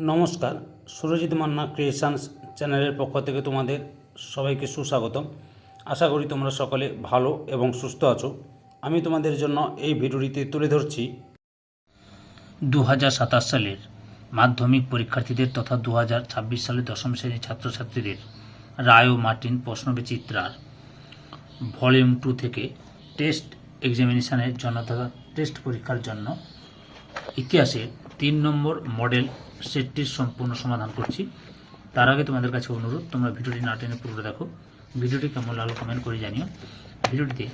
নমস্কার, সুরজিৎ মান্না ক্রিয়েশনস চ্যানেলের পক্ষ থেকে তোমাদের সবাইকে সুস্বাগতম। আশা করি তোমরা সকলে ভালো এবং সুস্থ আছো। আমি তোমাদের জন্য এই ভিডিওটিতে তুলে ধরছি 2027 সালের মাধ্যমিক পরীক্ষার্থীদের তথা 2026 সালের দশম শ্রেণীর ছাত্রছাত্রীদের রায় ও মার্টিন প্রশ্নবিচিত্রার ভলিউম 2 থেকে টেস্ট এক্সামিনেশনের জন্য তথা টেস্ট পরীক্ষার জন্য ইতিহাসের 3 নম্বর মডেল সেটটির সম্পূর্ণ সমাধান করছি। তার আগে তোমাদের কাছে অনুরোধ, তোমরা ভিডিওটি না টেনে পুরো দেখো। ভিডিওটি কেমন লাগলো কমেন্ট করে জানিও। ভিডিওটিতে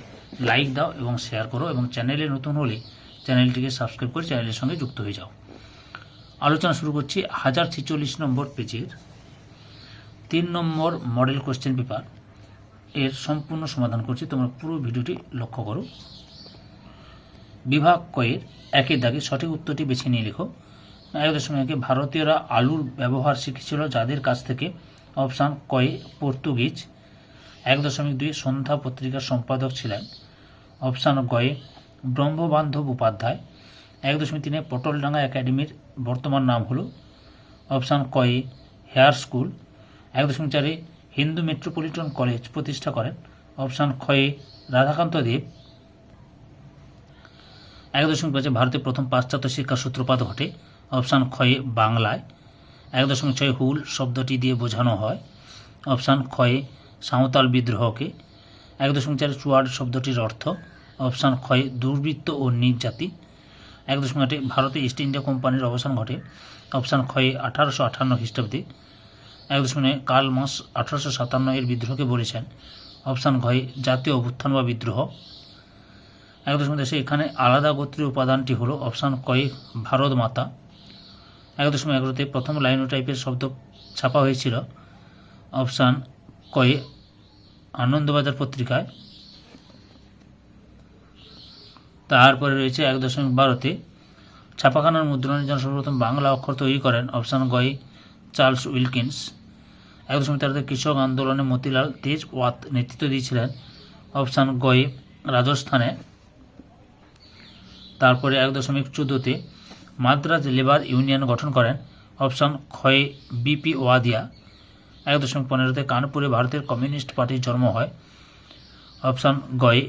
লাইক দাও এবং শেয়ার করো এবং চ্যানেলে নতুন হলে চ্যানেলটিকে সাবস্ক্রাইব করে চ্যানেলের সঙ্গে যুক্ত হয়ে যাও। আলোচনা শুরু করছি 1046 নম্বর পেজের 3 নম্বর মডেল কোশ্চেন পেপার এর সম্পূর্ণ সমাধান করছি। তোমরা পুরো ভিডিওটি লক্ষ্য করো। বিভাগ কয়ের একের দাগে সঠিক উত্তরটি বেছে নিয়ে লেখো। 1.1 ভারতীয়রা আলুর ব্যবহার শিখেছিল যাদের কাছ থেকে? অপশান কয়ে পর্তুগিজ। 1.2 সন্ধ্যা পত্রিকার সম্পাদক ছিলেন? অপশান গয়ে ব্রহ্মবান্ধব উপাধ্যায়। 1.3 পটলডাঙ্গা একাডেমির বর্তমান নাম হল? অপশান কয়ে Hare School. 1.4 Hindu Metropolitan College প্রতিষ্ঠা করেন? অপশান খয়ে রাধাকান্ত দেব। 1.5 ভারতের প্রথম পাশ্চাত্য শিক্ষার সূত্রপাত ঘটে? অপশান খয়ে বাংলায়। 1.6 হুল শব্দটি দিয়ে বোঝানো হয়? অপশান খয়ে সাঁওতাল বিদ্রোহকে। 1.4 চুয়াড শব্দটির অর্থ? অপশান খয়ে দুর্বৃত্ত ও নিজ জাতি। 1.8 ভারতে ইস্ট ইন্ডিয়া কোম্পানির অবসান ঘটে? অপশান খয়ে 1858 খ্রিস্টাব্দে। 1.9 কার্ল মার্কস 1857 এর বিদ্রোহকে বলেছেন? অপশান ঘয়ে জাতীয় অভ্যুত্থান বা বিদ্রোহ। 1.10 এখানে আলাদা গোত্রীয় উপাদানটি হল? অপশান কয়ে ভারত মাতা। 1.11 প্রথম লাইনোটাইপের শব্দ ছাপা হয়েছিল? অপশান কয়ে আনন্দবাজার পত্রিকায়। তারপরে রয়েছে 1.12 ছাপাখানার মুদ্রণের জন্য সর্বপ্রথম বাংলা অক্ষর তৈরি করেন? অপশান গয়ে চার্লস উইলকিন্স। 1.13 কৃষক আন্দোলনে মতিলাল তেজ ওয়াত নেতৃত্ব দিয়েছিলেন? অপশান গয়ে রাজস্থানে। তারপরে 1.14 মাদ্রাজ লেবার ইউনিয়ন গঠন করেন? Option খয়ে BP Wadia. 1.15 কানপুরে ভারতের কমিউনিস্ট পার্টির জন্ম হয়? অপশান গয়ে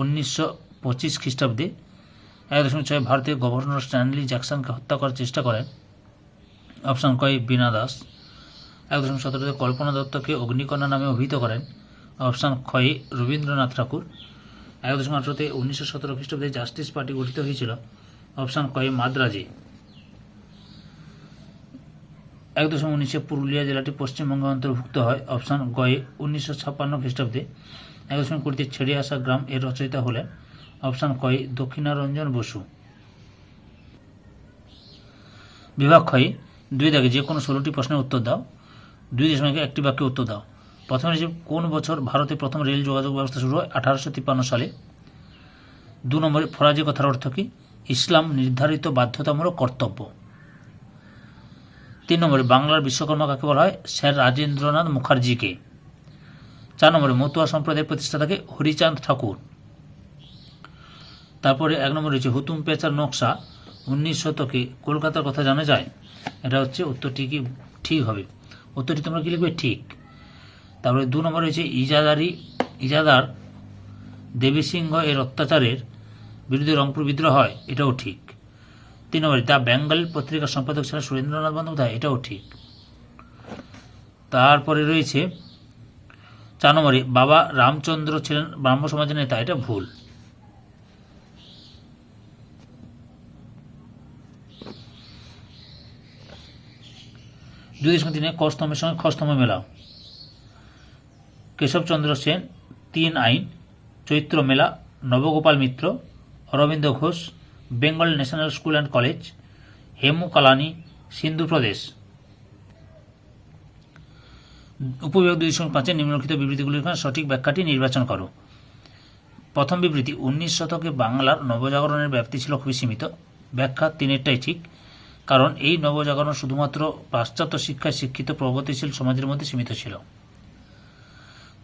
1925 খ্রিস্টাব্দে। 1.6 ভারতের গভর্নর স্ট্যানলি জ্যাকসনকে হত্যা করার চেষ্টা করেন? অপশান কয়ে বীণা দাস। 1.17 কল্পনা দত্তকে অগ্নিকন্যা নামে অভিহিত করেন? অপশান খয়ে রবীন্দ্রনাথ ঠাকুর। 1.18 1917 খ্রিস্টাব্দে জাস্টিস পার্টি গঠিত হয়েছিল? অপশান কয়ে মাদ্রাজে। 1.19 পুরুলিয়া জেলাটি পশ্চিমবঙ্গে অন্তর্ভুক্ত হয়? অপশান গয়ে 1956 খ্রিস্টাব্দে। 1.20 ছেড়ে আসা গ্রাম এর রচয়িতা হলেন? অপশান কয়ে দক্ষিণারঞ্জন বসু। বিভাগ ক্ষয়ে 2 দাগে যে কোনো 16টি প্রশ্নের উত্তর দাও। 2 একটি বাক্যে উত্তর দাও। প্রথমে রয়েছে কোন বছর ভারতে প্রথম রেল যোগাযোগ ব্যবস্থা শুরু হয়? 1853 সালে। 2 নম্বরে ফরাজি কথার অর্থ কী? ইসলাম নির্ধারিত বাধ্যতামূলক কর্তব্য। 3 নম্বরে বাংলার বিশ্বকর্মা কাকে বলা হয়? স্যার রাজেন্দ্রনাথ মুখার্জিকে। 4 নম্বরে মতুয়া সম্প্রদায়ের প্রতিষ্ঠাতাকে? হরিচাঁদ ঠাকুর। তারপরে 1 নম্বরে রয়েছে হুতুম পেঁচার নকশা 19 শতকে কলকাতার কথা জানা যায়? এটা হচ্ছে উত্তরটি কি ঠিক হবে? উত্তরটি তোমরা কি লিখবে? ঠিক। তারপরে 2 নম্বরে রয়েছে ইজাদার দেবী সিংহ এর অত্যাচারের বিরুদ্ধে রংপুর বিদ্রোহ হয়? এটাও ঠিক। 3 নম্বরে দ্য বেঙ্গল পত্রিকার সম্পাদক ছিলেন সুরেন্দ্রনাথ বন্দ্যোপাধ্যায়? এটাও ঠিক। তারপরে রয়েছে 4 নম্বরে বাবা রামচন্দ্র ছিলেন ব্রাহ্ম সমাজের নেতা? এটা ভুল। দুই সঙ্গে ক স্তম্ভের সঙ্গে খ স্তম্ভ মেলাও। কেশবচন্দ্র সেন 3 আইন, Chaitra Mela, Nabagopal Mitra, Aurobindo Ghosh, Bengal National School and College, Hemu Kalani, Sindhu প্রদেশ। উপবিভাগ 2.5 নিম্নলিখিত বিবৃতিগুলির সঠিক ব্যাখ্যাটি নির্বাচন করো। প্রথম বিবৃতি 19 শতকে বাংলার নবজাগরণের ব্যাপ্তি ছিল খুবই সীমিত। ব্যাখ্যা 3টাই ঠিক, কারণ এই নবজাগরণ শুধুমাত্র পাশ্চাত্য শিক্ষায় শিক্ষিত প্রগতিশীল সমাজের মধ্যে সীমিত ছিল।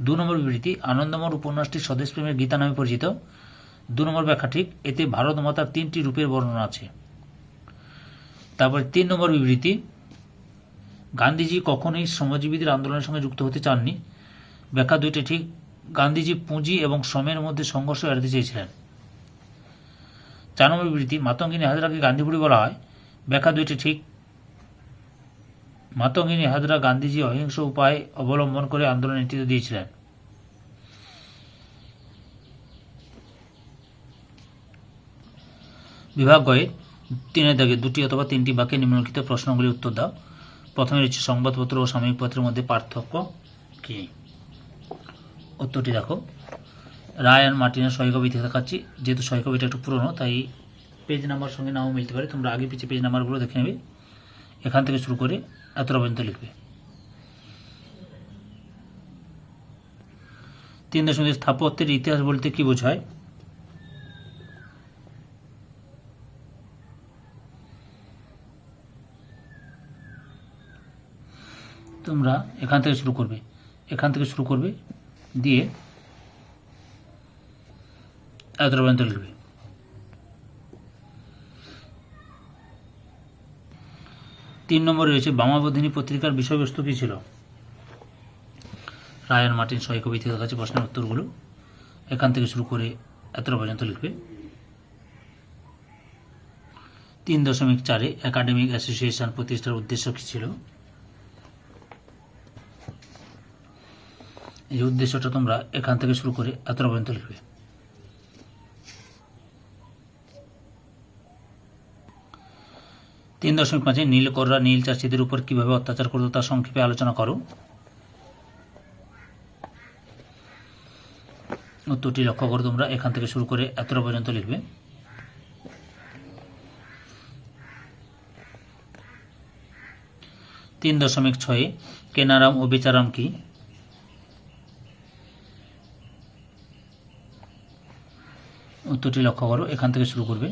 2 নম্বর বিবৃতি আনন্দমোহন উপন্যাসটি স্বদেশপ্রেমের গীতা নামে পরিচিত। 2 নম্বর ব্যাখ্যা ঠিক, এতে ভারত মাতার 3টি রূপের বর্ণনা আছে। তারপরে 3 নম্বর বিবৃতি গান্ধীজি কখনোই শ্রমজীবীদের আন্দোলনের সঙ্গে যুক্ত হতে চাননি। ব্যাখ্যা দুইটি ঠিক। গান্ধীজি পুঁজি এবং শ্রমের মধ্যে সংঘর্ষ এড়াতে চেয়েছিলেন। 4 নম্বর বিবৃতি, মাতঙ্গিনী হাজরাকে গান্ধী বুড়ি বলা হয়। ব্যাখ্যা দুইটি ঠিক। মাতঙ্গিনী হাজরা গান্ধীজি অহিংস উপায় অবলম্বন করে আন্দোলনের নেতৃত্ব দিয়েছিলেন। বিভাগ গয়ে 3 দাগে 2টি অথবা 3টি বাক্যে নিম্নলিখিত প্রশ্নগুলির উত্তর দাও। প্রথমে রয়েছে সংবাদপত্র ও সাময়িক পত্রের মধ্যে পার্থক্য কী? উত্তরটি দেখো। রায় অ্যান্ড মার্টিনের সহিকবিতে দেখাচ্ছি। যেহেতু সহিকবিটা একটু পুরনো তাই পেজ নাম্বার সঙ্গে নাও মিলতে পারে। তোমরা আগে পিছিয়ে পেজ নাম্বারগুলো দেখে নেবে। এখান থেকে শুরু করে এতটা পর্যন্ত লিখবে। 3.2 স্থাপত্যের ইতিহাস বলতে কি বোঝায়? তোমরা এখান থেকে শুরু করবে দিয়ে এতটা পর্যন্ত লিখবে। 3 নম্বরে রয়েছে বামাবোধিনী পত্রিকার বিষয়বস্তু কী ছিল? রায় অ্যান্ড মার্টিন সহিকবি থেকে কাছে প্রশ্নের উত্তরগুলো এখান থেকে শুরু করে এতটা পর্যন্ত লিখবে। 3.4 একাডেমিক অ্যাসোসিয়েশন প্রতিষ্ঠার উদ্দেশ্য কী ছিল? এই উদ্দেশ্যটা তোমরা এখান থেকে শুরু করে এতটা পর্যন্ত লিখবে। 3.5 নীলকররা নীল চাষিদের উপর কিভাবে অত্যাচার করত তা সংক্ষেপে আলোচনা করো। উত্তরটি লক্ষ্য করো তোমরা এখান থেকে শুরু করে এতটা পর্যন্ত লিখবে। 3.6 কেনারাম ও বেচারাম কি? উত্তরটি লক্ষ্য করো এখান থেকে শুরু করবে।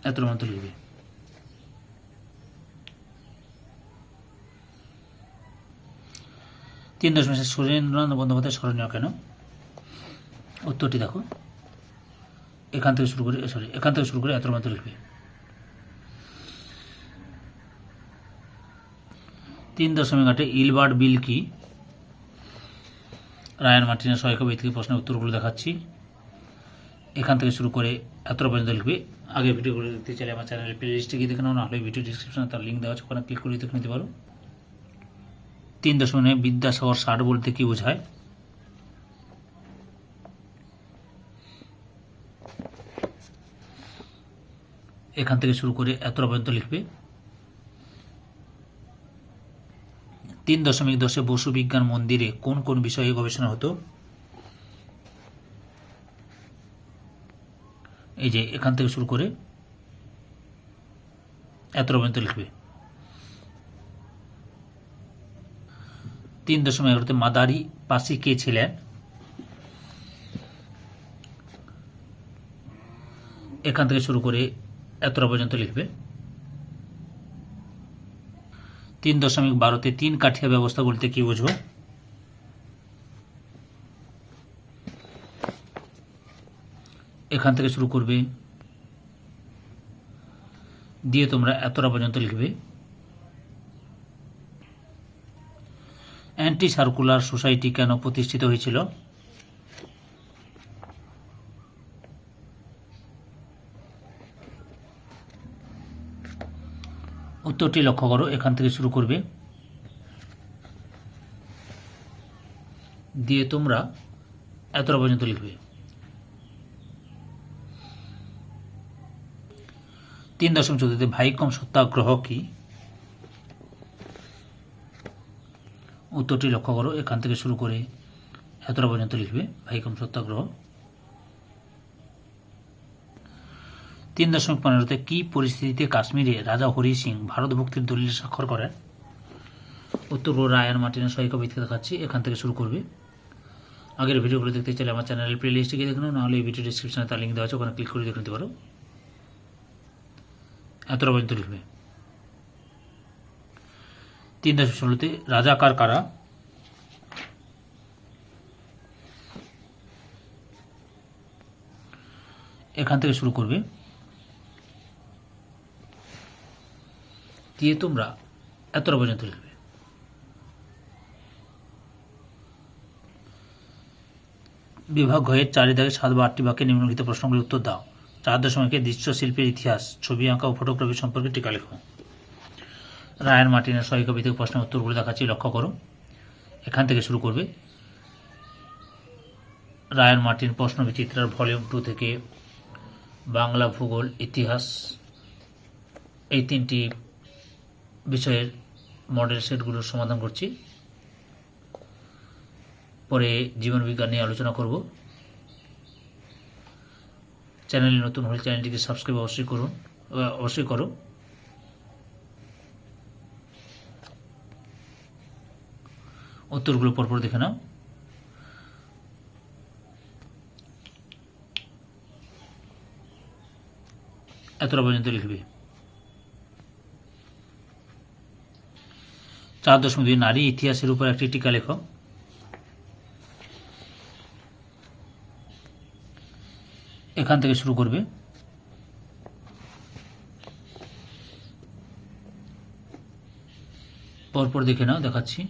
এতটা পর্যন্ত লিখবে। 3.7 সুরেন্দ্রনাথ বন্দ্যোপাধ্যায় স্মরণীয় কেন? উত্তরটি দেখো এখান থেকে শুরু করে এতটা পর্যন্ত লিখবে। 3.8 ইলবার্ট বিল কি? রায় অ্যান্ড মার্টিনের সহায়কবি থেকে প্রশ্নের উত্তরগুলো দেখাচ্ছি। এখান থেকে শুরু করে এতটা পর্যন্ত লিখবে। আগে ভিডিওগুলো দেখতে চাইলে আমার চ্যানেলের প্লে লিস্টে গিয়ে দেখে নাও, না হলে ভিডিও ডিসক্রিপশনে তার লিঙ্ক দেওয়া আছে, ওখানে ক্লিক করে দেখে নিতে পারো। 3.9 বিদ্যাসাগর ষাট বলতে কি বোঝায়? এখান থেকে শুরু করে এতটা পর্যন্ত লিখবে। 3.10 বসু বিজ্ঞান মন্দিরে কোন কোন বিষয়ে গবেষণা হতো? এই যে এখান থেকে শুরু করে এতটা পর্যন্ত লিখবে। 3.11 মাদারি পাসি কে ছিলেন? এখান থেকে শুরু করে এতটা পর্যন্ত লিখবে। 3.12 তিন কাঠিয়া ব্যবস্থা বলতে কি বুঝো? এখান থেকে শুরু করবে দিয়ে তোমরা এতটা পর্যন্ত লিখবে। অ্যান্টি সার্কুলার সোসাইটি কেন প্রতিষ্ঠিত হয়েছিল? উত্তরটি লক্ষ্য করো এখান থেকে শুরু করবে দিয়ে তোমরা এতটা পর্যন্ত লিখবে। 3.14 ভাইকম সত্যাগ্রহ কি? উত্তরটি লক্ষ্য করো এখান থেকে শুরু করে এতটা পর্যন্ত লিখবে। ভাইকম সত্যাগ্রহ। 3.15 কি পরিস্থিতিতে কাশ্মীরে রাজা হরি সিং ভারত ভক্তির দলিল স্বাক্ষর করেন? উত্তর রায় অ্যান্ড মার্টিনের সহায়কবি থেকে দেখাচ্ছি। এখান থেকে শুরু করবে। আগের ভিডিওগুলো দেখতে চাইলে আমার চ্যানেলের প্লে লিস্টে গিয়ে দেখে নাও, নাহলে এই ভিডিও ডিসক্রিপশনে তার লিঙ্ক দেওয়া আছে, ওখানে ক্লিক করে দেখে নিতে পারো। এতটা পর্যন্ত লিখবে। 3.16 রাজাকার কারা? এখান থেকে শুরু করবে দিয়ে তোমরা এতটা পর্যন্ত লিখবে। বিভাগ ঘয়ের 4-7 বা 8টি বাক্যে নিম্নলিখিত প্রশ্নগুলির উত্তর দাও। 4.1 দৃশ্যশিল্পের ইতিহাস, ছবি আঁকা ও ফটোগ্রাফি সম্পর্কে টিকা লেখো। রায়ান মার্টিনের সহায়িকা ভিত্তিক প্রশ্নের উত্তরগুলো দেখাচ্ছি, লক্ষ্য করো। এখান থেকে শুরু করবে। রায়ান মার্টিন প্রশ্ন বিচিত্রার ভলিউম 2 থেকে বাংলা, ভূগোল, ইতিহাস এই 3টি বিষয়ের মডেল সেটগুলোর সমাধান করছি। পরে জীবন বিজ্ঞান নিয়ে আলোচনা করব। চ্যানেলে নতুন হলে চ্যানেলটিকে সাবস্ক্রাইব অবশ্যই করো। উত্তরগুলো পরপর দেখে নাও। এতটা পর্যন্ত লিখবে। 4.2 নারী ইতিহাসের উপর একটি টিকা লেখো। এখান থেকে শুরু করবে। পরপর দেখে নাও, দেখাচ্ছি।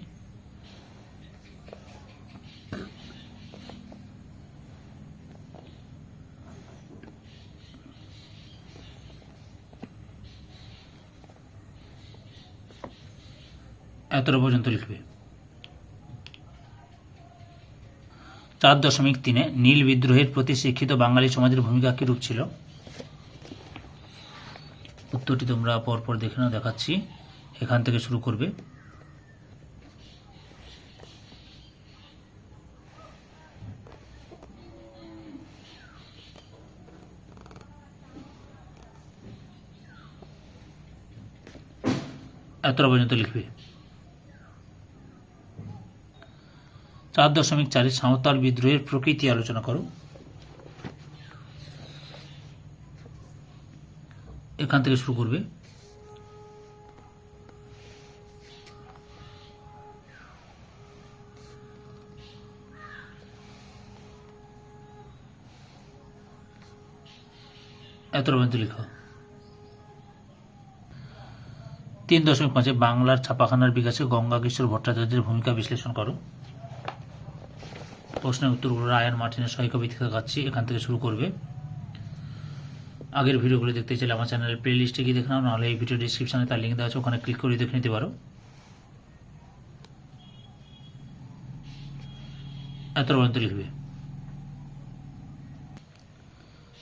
এতটা পর্যন্ত লিখবে। 4.3 নীল বিদ্রোহের প্রতি শিক্ষিত বাঙালি সমাজের ভূমিকা কিরূপ ছিল? উত্তরটি তোমরা পরপর দেখে নাও, দেখাচ্ছি। এখান থেকে শুরু করবে। এতটা পর্যন্ত লিখবে। 4.4 সাঁওতাল বিদ্রোহের প্রকৃতি আলোচনা করো। এখান থেকে শুরু করবে। এতটা পর্যন্ত লিখো। 3.5 বাংলার ছাপাখানার বিকাশে গঙ্গা কিশোর ভট্টাচার্যের ভূমিকা বিশ্লেষণ করো। প্রশ্নের উত্তরগুলো রায়ান মার্টিনের সহায়িকা ভিত্তিতে দেখাচ্ছি। এখান থেকে শুরু করবে। আগের ভিডিওগুলো দেখতে চাইলে আমার চ্যানেলের প্লে লিস্টে গিয়ে দেখে নাও, নাহলে এই ভিডিও ডিসক্রিপশনে তার লিঙ্ক দেওয়া আছে, ওখানে ক্লিক করে দেখে নিতে পারো। এতটা পর্যন্ত লিখবে।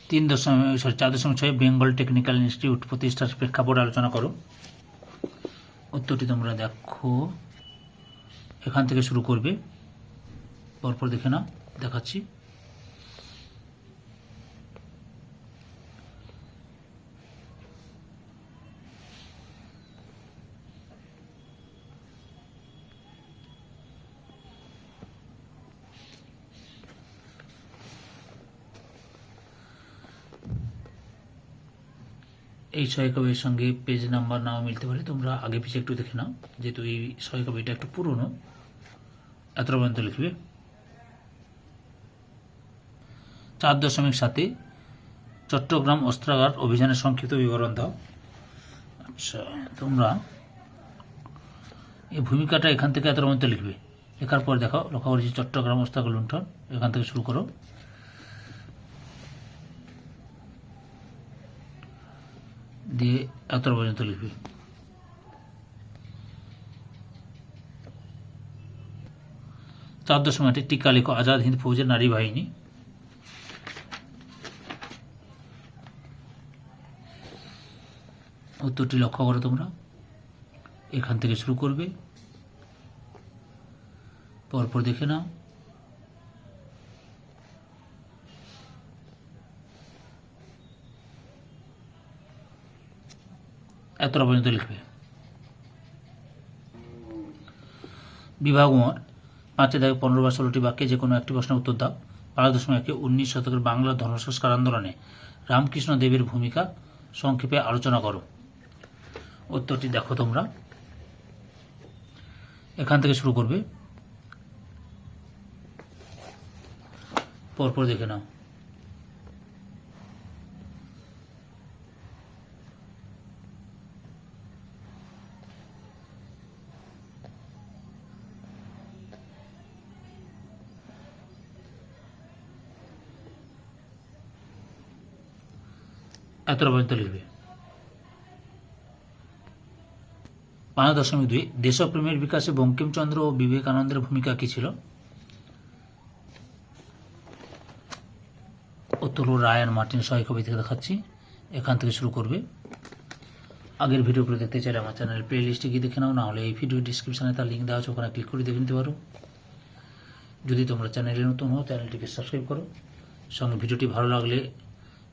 4.6 বেঙ্গল টেকনিক্যাল ইনস্টিটিউট প্রতিষ্ঠার প্রেক্ষাপট আলোচনা করো। উত্তরটি তোমরা দেখো। এখান থেকে শুরু করবে। পরপর দেখে নাও, দেখাচ্ছি। এই সহায়িকা বইয়ের সঙ্গে পেজ নাম্বার নাও মিলতে পারে, তোমরা আগে পিছিয়ে একটু দেখে নাও, যেহেতু এই সহায়িকা বইটা একটু পুরনো। এতটা পর্যন্ত লিখবে। 4.7 চট্টগ্রাম অস্ত্রাগার অভিযানের সংক্ষিপ্ত বিবরণ দাও। আচ্ছা, তোমরা এই ভূমিকাটা এখান থেকে এতটা পর্যন্ত লিখবে। লেখার পর দেখো, লক্ষ্য করেছি চট্টগ্রাম অস্ত্রাগার লুণ্ঠন। এখান থেকে শুরু করো। দিয়ে এতটা পর্যন্ত লিখবে। 4.8 টিকা লেখো আজাদ হিন্দ ফৌজের নারী বাহিনী। উত্তরটি লক্ষ্য করো তোমরা। এখান থেকে শুরু করবে। পরপর দেখে নাও। এতটা পর্যন্ত লিখবে। বিভাগ 5-15 বা 16টি বাক্যে যে কোনো একটি প্রশ্নের উত্তর দাও। 5.1 19 শতকের বাংলার ধর্ম সংস্কার আন্দোলনে রামকৃষ্ণ দেবের ভূমিকা সংক্ষেপে আলোচনা করো। উত্তরটি দেখো তোমরা। এখান থেকে শুরু করবে। পরপর দেখে নাও। এতটা পর্যন্ত লিখবে। 5.2 দেশপ্রেমের বিকাশে বঙ্কিমচন্দ্র ও বিবেকানন্দের ভূমিকা কী ছিল? উত্তর হলো রায় আর মার্টিন সহায়ক বই থেকে দেখাচ্ছি, এখান থেকে শুরু করবে। আগের ভিডিওগুলো দেখতে চাইলে আমার চ্যানেল প্লে লিস্টে গিয়ে দেখে নাও, না হলে এই ভিডিও ডিসক্রিপশানে তার লিঙ্ক দেওয়া আছে, ওখানে ক্লিক করে দেখে নিতে পারো। যদি তোমরা চ্যানেলে নতুন হও চ্যানেলটিকে সাবস্ক্রাইব করো, সঙ্গে ভিডিওটি ভালো লাগলে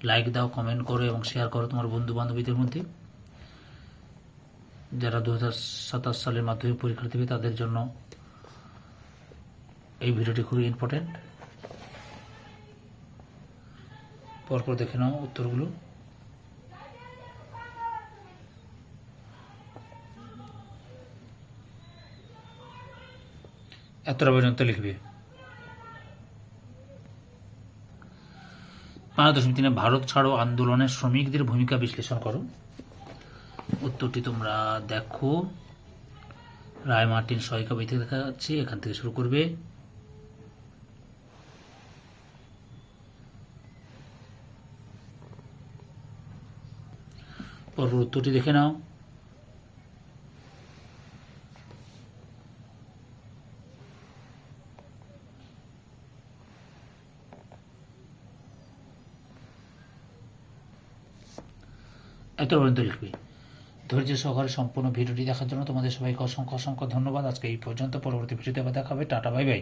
লাইক দাও, কমেন্ট করো এবং শেয়ার করো তোমার বন্ধু বান্ধবীদের মধ্যে। যারা 2027 সালের মাধ্যমিক পরীক্ষা দেবে তাদের জন্য এই ভিডিওটি খুবই ইম্পর্টেন্ট। পরপর দেখে নাও উত্তরগুলো। এতটা পর্যন্ত লিখবে। 5.3 ভারত ছাড়ো আন্দোলনে শ্রমিকদের ভূমিকা বিশ্লেষণ করো। উত্তরটি তোমরা দেখো, রায় মার্টিন সহায়িকা বই থেকে দেখা যাচ্ছে, এখান থেকে শুরু করবে। পরপর উত্তরটি দেখে নাও। এত পর্যন্ত লিখবে। ধৈর্য সহকারে সম্পূর্ণ ভিডিওটি দেখার জন্য তোমাদের সবাইকে অসংখ্য অসংখ্য ধন্যবাদ। আজকে এই পর্যন্ত, পরবর্তী ভিডিওতে আবার দেখা হবে। Tata, bye bye.